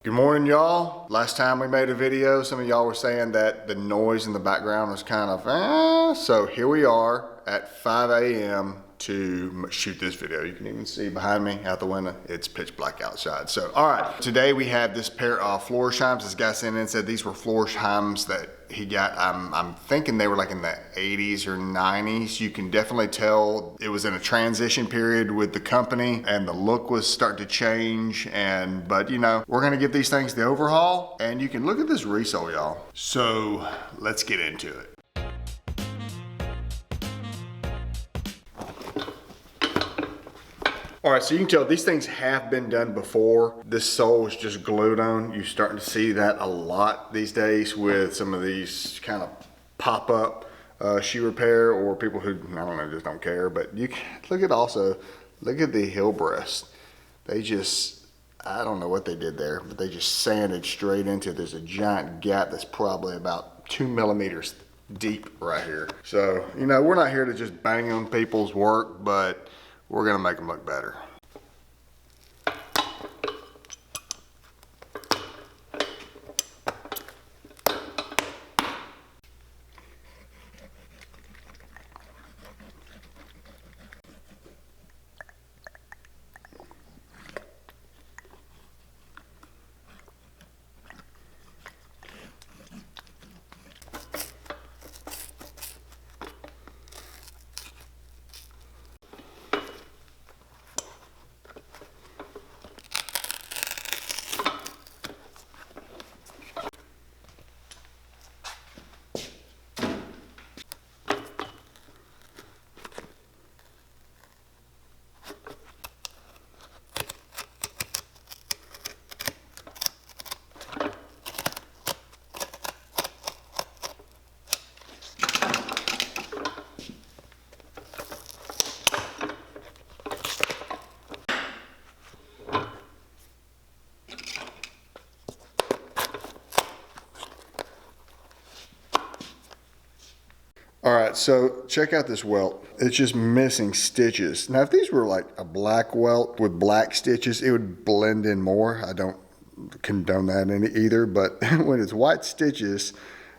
Good morning, y'all. Last time we made a video, some of y'all were saying that the noise in the background was kind of so here we are at 5 a.m. to shoot this video. You can even see behind me out the window, it's pitch black outside. So, all right, today we have this pair of Florsheims. This guy sent in and said these were Florsheims that he got. I'm thinking they were like in the 80s or 90s. You can definitely tell it was in a transition period with the company and the look was starting to change. But you know, we're gonna give these things the overhaul and you can look at this resole, y'all. So let's get into it. All right, so you can tell these things have been done before. This sole is just glued on. You're starting to see that a lot these days with some of these kind of pop-up shoe repair or people who, I don't know, just don't care. But you can look at the heel breast. They just, I don't know what they did there, but they just sanded straight into, there's a giant gap that's probably about 2 millimeters deep right here. So, you know, we're not here to just bang on people's work, but we're gonna make them look better. All right, so check out this welt. It's just missing stitches. Now, if these were like a black welt with black stitches, it would blend in more. I don't condone that either, but when it's white stitches,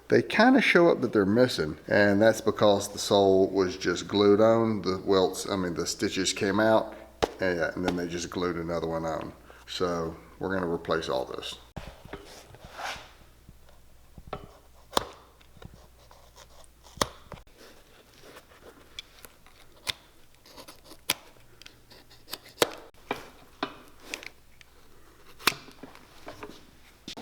they kind of show up that they're missing. And that's because the sole was just glued on. The stitches came out, and then they just glued another one on. So we're gonna replace all this.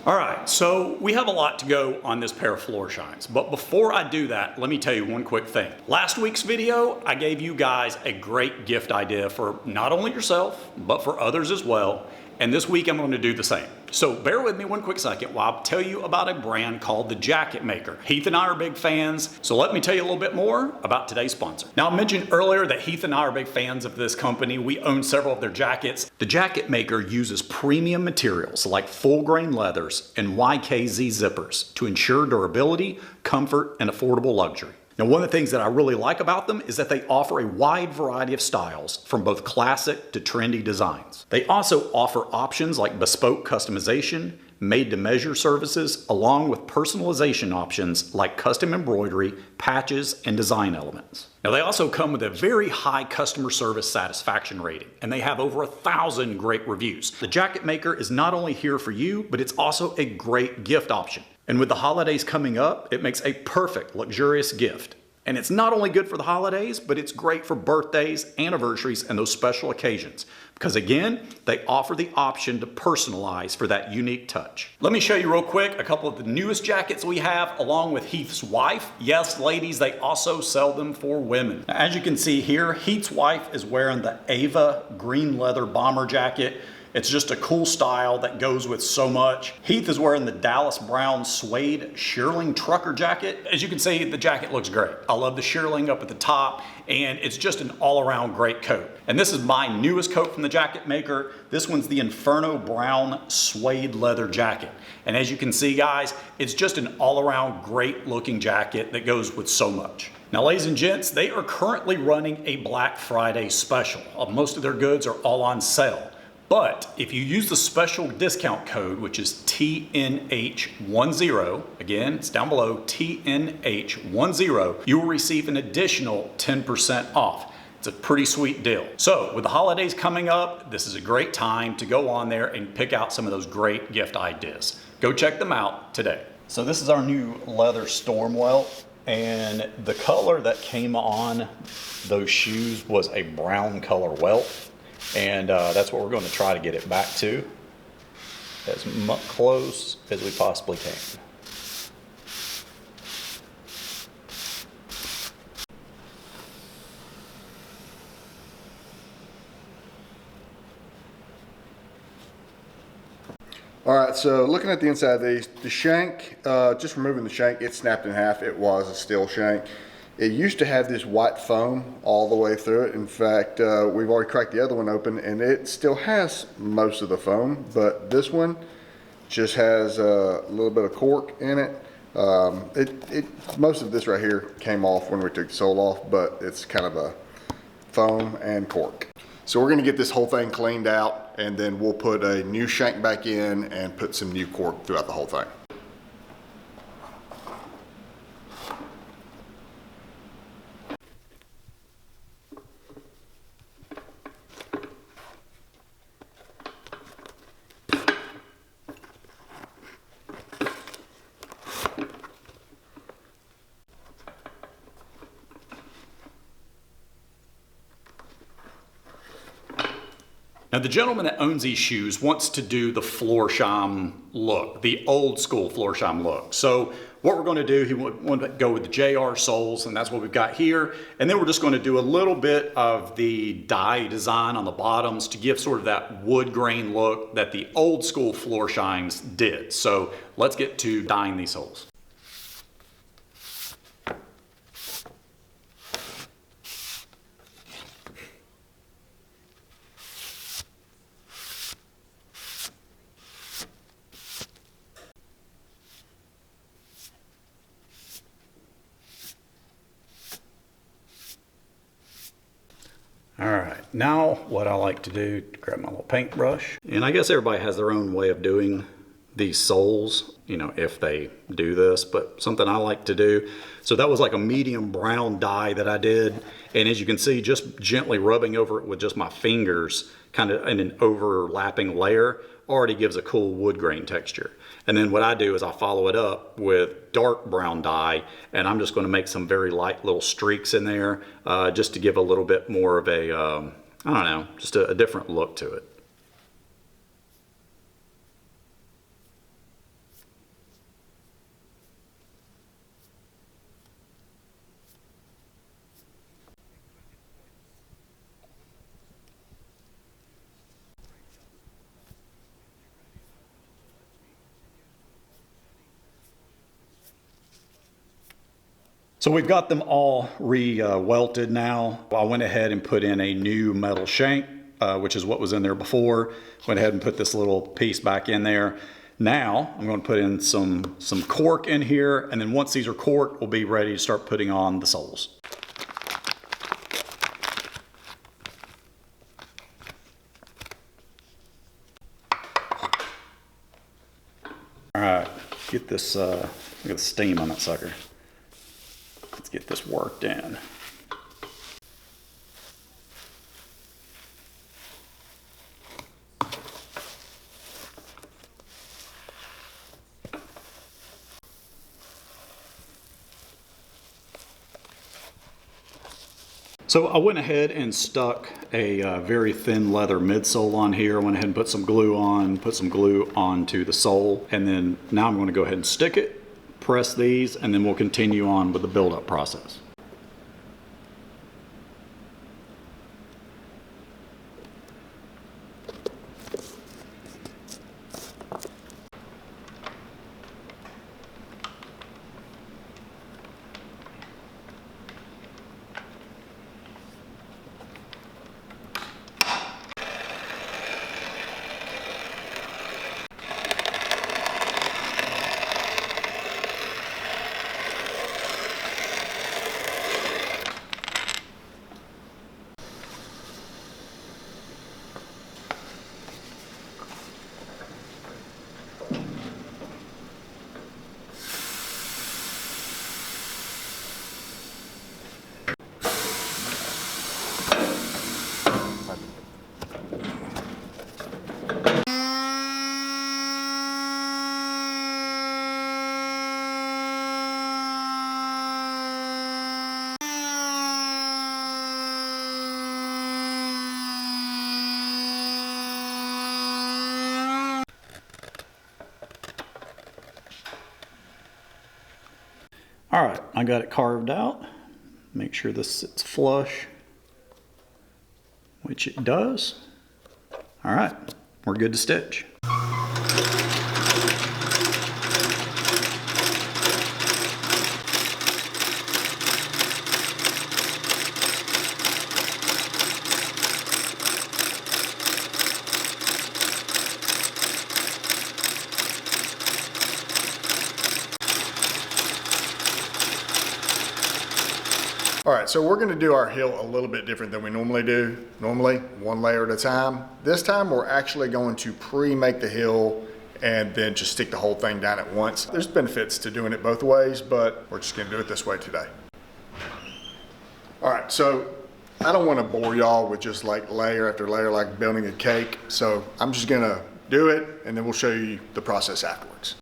All right, so we have a lot to go on this pair of Florshimes, but before I do that, let me tell you one quick thing. Last week's video, I gave you guys a great gift idea for not only yourself, but for others as well, and this week I'm going to do the same. So bear with me one quick second while I tell you about a brand called The Jacket Maker. Heath and I are big fans, so let me tell you a little bit more about today's sponsor. Now, I mentioned earlier that Heath and I are big fans of this company. We own several of their jackets. The Jacket Maker uses premium materials like full grain leathers and YKZ zippers to ensure durability, comfort, and affordable luxury. Now, one of the things that I really like about them is that they offer a wide variety of styles from both classic to trendy designs. They also offer options like bespoke customization, made-to-measure services, along with personalization options like custom embroidery, patches, and design elements. Now, they also come with a very high customer service satisfaction rating, and they have over 1,000 great reviews. The Jacket Maker is not only here for you, but it's also a great gift option. And with the holidays coming up, it makes a perfect luxurious gift. And it's not only good for the holidays, but it's great for birthdays, anniversaries, and those special occasions. Because again, they offer the option to personalize for that unique touch. Let me show you real quick a couple of the newest jackets we have along with Heath's wife. Yes, ladies, they also sell them for women. Now, as you can see here, Heath's wife is wearing the Ava green leather bomber jacket. It's just a cool style that goes with so much. Heath is wearing the Dallis brown suede Shearling trucker jacket. As you can see, the jacket looks great. I love the Shearling up at the top, and it's just an all-around great coat. And this is my newest coat from the Jacket Maker. This one's the Inferno brown suede leather jacket. And as you can see, guys, it's just an all-around great looking jacket that goes with so much. Now, ladies and gents, they are currently running a Black Friday special. Most of their goods are all on sale. But if you use the special discount code, which is TNH10, again, it's down below, TNH10, you will receive an additional 10% off. It's a pretty sweet deal. So with the holidays coming up, this is a great time to go on there and pick out some of those great gift ideas. Go check them out today. So this is our new leather storm welt, and the color that came on those shoes was a brown color welt. And that's what we're going to try to get it back to, as close as we possibly can. All right, so looking at the inside of these, the shank, just removing the shank, it snapped in half. It was a steel shank. It used to have this white foam all the way through it. In fact, we've already cracked the other one open and it still has most of the foam, but this one just has a little bit of cork in it. Most of this right here came off when we took the sole off, but it's kind of a foam and cork. So we're gonna get this whole thing cleaned out and then we'll put a new shank back in and put some new cork throughout the whole thing. Now the gentleman that owns these shoes wants to do the Florsheim look, the old school Florsheim look. So what we're going to do, he wanted to go with the JR soles, and that's what we've got here. And then we're just going to do a little bit of the dye design on the bottoms to give sort of that wood grain look that the old school Florsheims did. So let's get to dyeing these soles. All right, now what I like to do, grab my little paintbrush, and I guess everybody has their own way of doing these soles, you know, if they do this, but something I like to do. So that was like a medium brown dye that I did. And as you can see, just gently rubbing over it with just my fingers, kind of in an overlapping layer, already gives a cool wood grain texture. And then what I do is I follow it up with dark brown dye, and I'm just going to make some very light little streaks in there, just to give a little bit more of a, I don't know, just a different look to it. So we've got them all welted now. I went ahead and put in a new metal shank, which is what was in there before. Went ahead and put this little piece back in there. Now I'm going to put in some cork in here, and then once these are corked, we'll be ready to start putting on the soles. All right, get this, look at the steam on that sucker. Let's get this worked in. So I went ahead and stuck a very thin leather midsole on here. I went ahead and put some glue on, put some glue onto the sole, and then now I'm going to go ahead and stick it, press these, and then we'll continue on with the build-up process. All right, I got it carved out. Make sure this sits flush, which it does. All right, we're good to stitch. All right, so we're gonna do our heel a little bit different than we normally do. Normally, one layer at a time. This time, we're actually going to pre-make the heel and then just stick the whole thing down at once. There's benefits to doing it both ways, but we're just gonna do it this way today. All right, so I don't wanna bore y'all with just like layer after layer, like building a cake. So I'm just gonna do it and then we'll show you the process afterwards.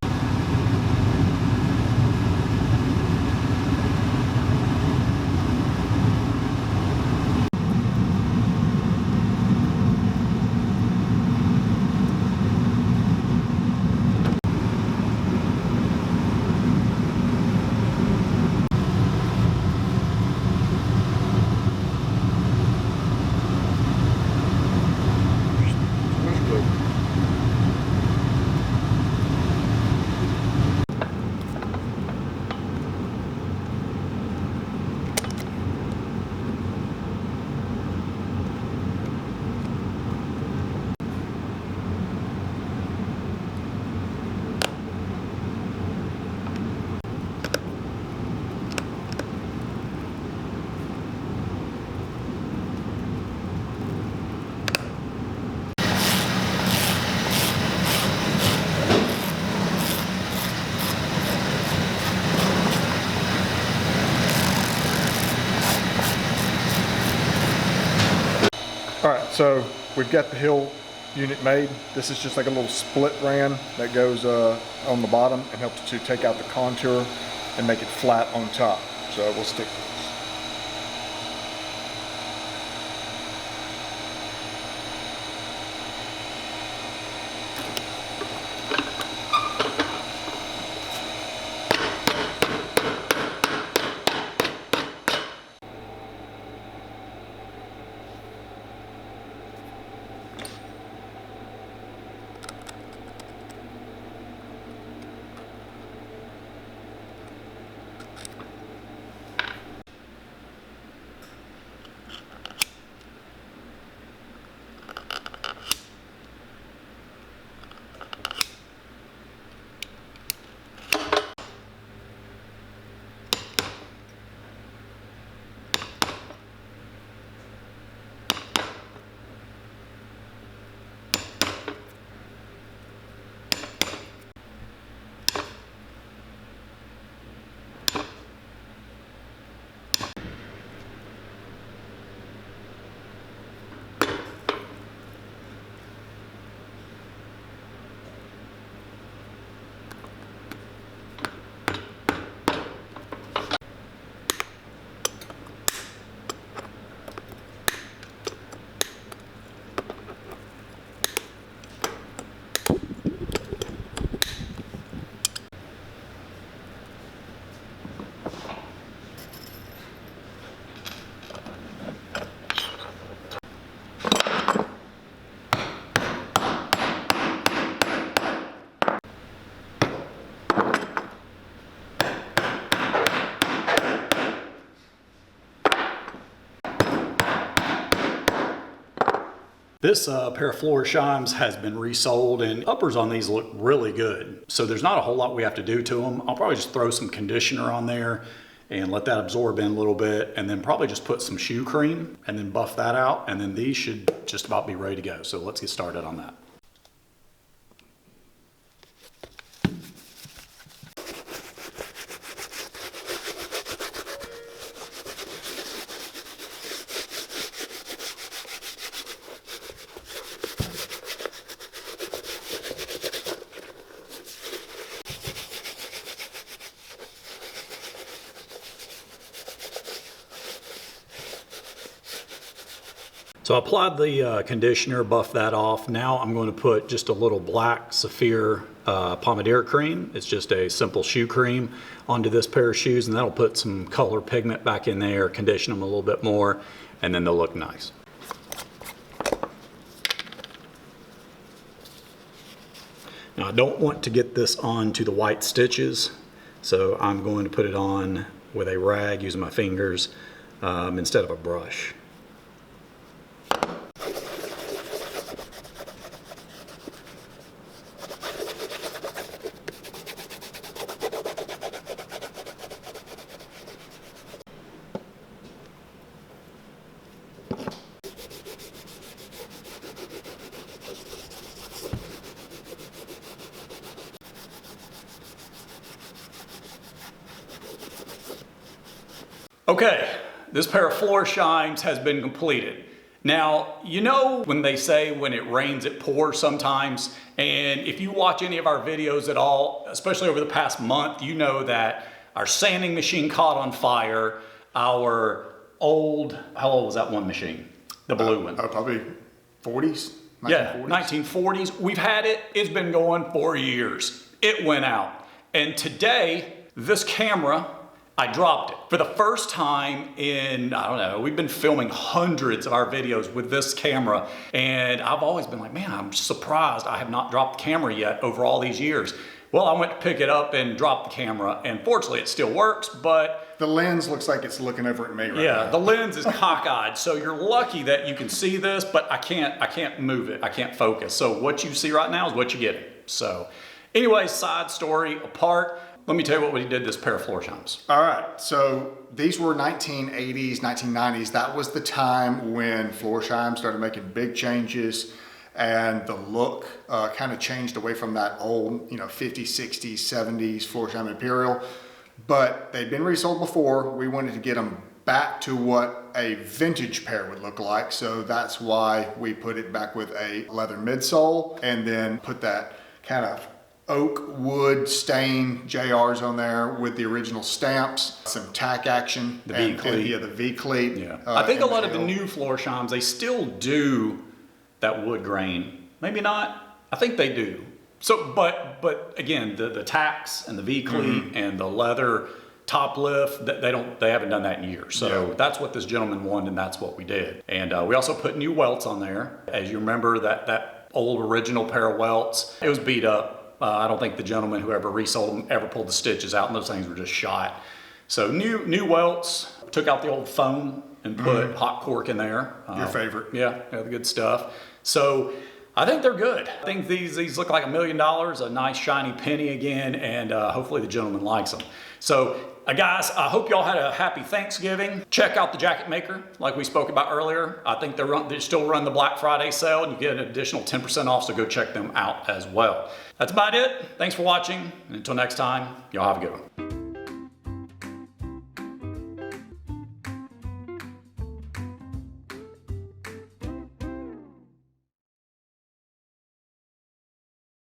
All right, so we've got the heel unit made. This is just like a little split ran that goes on the bottom and helps to take out the contour and make it flat on top. So we'll stick this. This pair of Florsheim's has been resoled, and uppers on these look really good. So there's not a whole lot we have to do to them. I'll probably just throw some conditioner on there and let that absorb in a little bit, and then probably just put some shoe cream and then buff that out, and then these should just about be ready to go. So let's get started on that. So I applied the conditioner, buffed that off. Now I'm going to put just a little black sapphire Pomadier cream. It's just a simple shoe cream onto this pair of shoes, and that'll put some color pigment back in there, condition them a little bit more, and then they'll look nice. Now I don't want to get this onto the white stitches, so I'm going to put it on with a rag using my fingers instead of a brush. Okay, this pair of Florsheim has been completed. Now, you know when they say when it rains it pours sometimes, and if you watch any of our videos at all, especially over the past month, you know that our sanding machine caught on fire, our old, how old was that one machine? The blue one. Probably 40s? 1940s? Yeah, 1940s. We've had it, it's been going for years. It went out. And today, this camera, I dropped it. For the first time in, I don't know, we've been filming hundreds of our videos with this camera, and I've always been like, man, I'm surprised I have not dropped the camera yet over all these years. Well, I went to pick it up and drop the camera, and fortunately it still works, but... The lens looks like it's looking over at me right now. Yeah, the lens is cockeyed, so you're lucky that you can see this, but I can't move it, I can't focus. So what you see right now is what you get. So anyway, side story apart. Let me tell you what we did this pair of Florsheims. All right, so these were 1980s, 1990s. That was the time when Florsheim started making big changes, and the look kind of changed away from that old, 50s, 60s, 70s Florsheim Imperial. But they'd been resold before. We wanted to get them back to what a vintage pair would look like. So that's why we put it back with a leather midsole, and then put that kind of oak wood stain JRs on there with the original stamps, some tack action, the v-cleat. Yeah, the v-cleat. Yeah. I think a lot of the new Florsheims, they still do that wood grain. Maybe not. I think they do. So, but again, the tacks and the v-cleat and the leather top lift, they haven't done that in years. So that's what this gentleman wanted, and that's what we did. And we also put new welts on there. As you remember, that old original pair of welts, it was beat up. I don't think the gentleman who ever resold them ever pulled the stitches out, and those things were just shot. So new welts, took out the old foam and put hot cork in there. Your favorite. Yeah, the good stuff. So I think they're good. I think these look like $1 million, a nice shiny penny again, and hopefully the gentleman likes them. So guys, I hope y'all had a happy Thanksgiving. Check out the jacket maker like we spoke about earlier. I think they still run the Black Friday sale, and you get an additional 10% off, so go check them out as well. That's about it. Thanks for watching, and until next time, y'all have a good one.